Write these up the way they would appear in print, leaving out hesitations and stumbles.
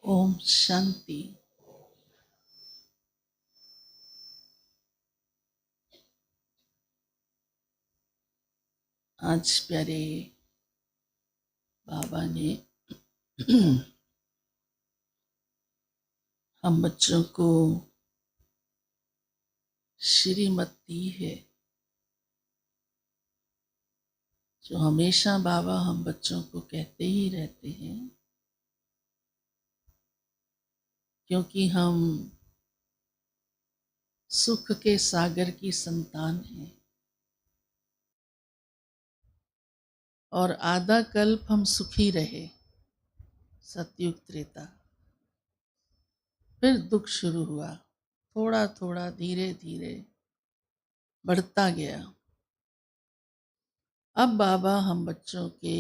ओम शांति। आज प्यारे बाबा ने हम बच्चों को श्रीमत दी है, जो हमेशा बाबा हम बच्चों को कहते ही रहते हैं, क्योंकि हम सुख के सागर की संतान हैं और आधा कल्प हम सुखी रहे, सतयुग त्रेता। फिर दुख शुरू हुआ, थोड़ा थोड़ा धीरे धीरे बढ़ता गया। अब बाबा हम बच्चों के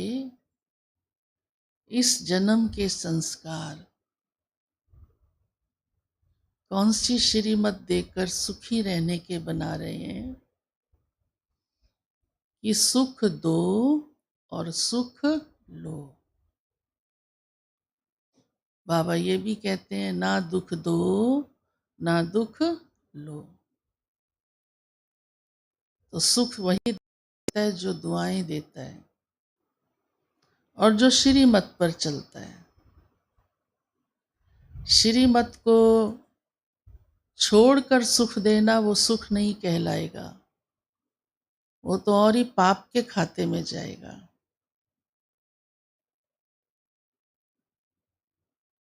इस जन्म के संस्कार कौन सी श्रीमत देकर सुखी रहने के बना रहे हैं कि सुख दो और सुख लो। बाबा ये भी कहते हैं, ना दुख दो ना दुख लो। तो सुख वही देता है जो दुआएं देता है और जो श्रीमत पर चलता है। श्रीमत को छोड़कर सुख देना वो सुख नहीं कहलाएगा, वो तो और ही पाप के खाते में जाएगा।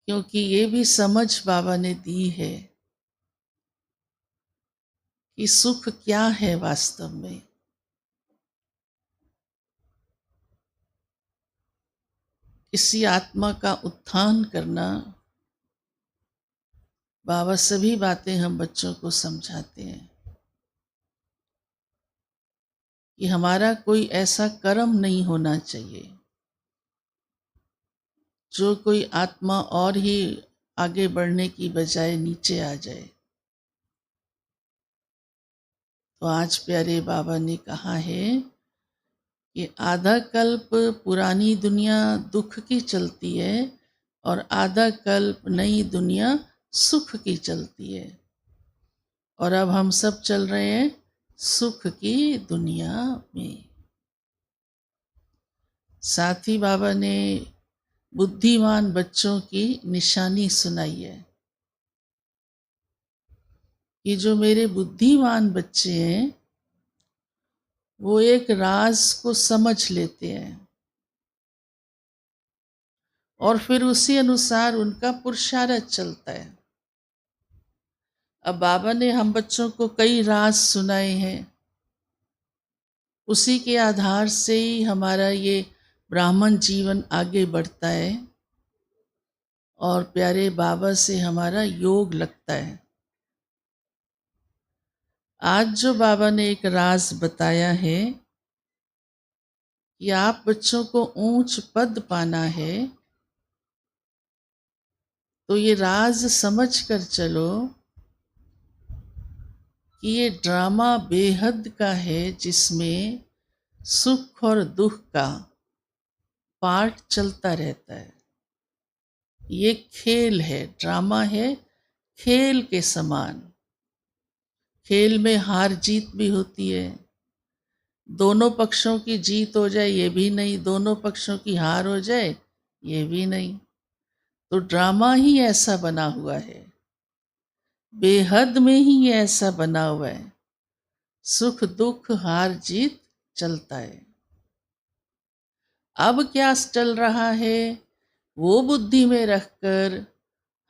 क्योंकि ये भी समझ बाबा ने दी है कि सुख क्या है वास्तव में। किसी आत्मा का उत्थान करना, बाबा सभी बातें हम बच्चों को समझाते हैं कि हमारा कोई ऐसा कर्म नहीं होना चाहिए जो कोई आत्मा और ही आगे बढ़ने की बजाय नीचे आ जाए। तो आज प्यारे बाबा ने कहा है कि आधा कल्प पुरानी दुनिया दुख की चलती है और आधा कल्प नई दुनिया सुख की चलती है, और अब हम सब चल रहे हैं सुख की दुनिया में। साथ ही बाबा ने बुद्धिमान बच्चों की निशानी सुनाई है कि जो मेरे बुद्धिमान बच्चे हैं वो एक राज को समझ लेते हैं और फिर उसी अनुसार उनका पुरुषार्थ चलता है। अब बाबा ने हम बच्चों को कई राज सुनाए हैं, उसी के आधार से ही हमारा ये ब्राह्मण जीवन आगे बढ़ता है और प्यारे बाबा से हमारा योग लगता है। आज जो बाबा ने एक राज बताया है कि आप बच्चों को ऊंच पद पाना है, तो ये राज समझ कर चलो कि ये ड्रामा बेहद का है, जिसमें सुख और दुख का पार्ट चलता रहता है। ये खेल है, ड्रामा है, खेल के समान। खेल में हार जीत भी होती है, दोनों पक्षों की जीत हो जाए ये भी नहीं, दोनों पक्षों की हार हो जाए ये भी नहीं। तो ड्रामा ही ऐसा बना हुआ है, बेहद में ही ये ऐसा बना हुआ है, सुख दुख हार जीत चलता है। अब क्या चल रहा है वो बुद्धि में रखकर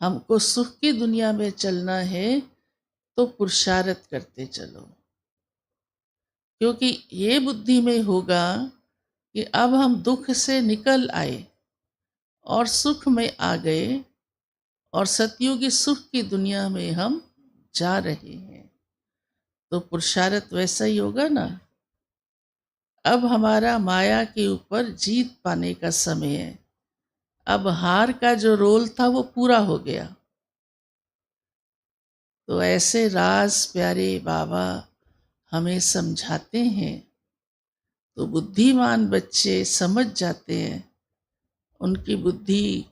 हमको सुख की दुनिया में चलना है, तो पुरुषार्थ करते चलो। क्योंकि ये बुद्धि में होगा कि अब हम दुख से निकल आए और सुख में आ गए और सतयुगी सुख की दुनिया में हम जा रहे हैं, तो पुरुषार्थ वैसा ही होगा ना। अब हमारा माया के ऊपर जीत पाने का समय है। अब हार का जो रोल था वो पूरा हो गया। तो ऐसे राज प्यारे बाबा हमें समझाते हैं, तो बुद्धिमान बच्चे समझ जाते हैं, उनकी बुद्धि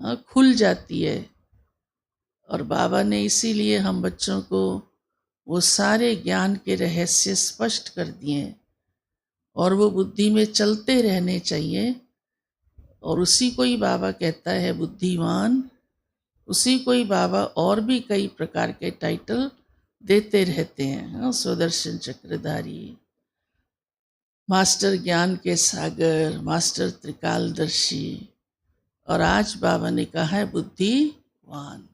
खुल जाती है। और बाबा ने इसीलिए हम बच्चों को वो सारे ज्ञान के रहस्य स्पष्ट कर दिए और वो बुद्धि में चलते रहने चाहिए। और उसी को ही बाबा कहता है बुद्धिमान, उसी को ही बाबा और भी कई प्रकार के टाइटल देते रहते हैं। सुदर्शन चक्रधारी, मास्टर ज्ञान के सागर, मास्टर त्रिकालदर्शी, और आज बाबा ने कहा है बुद्धिवान।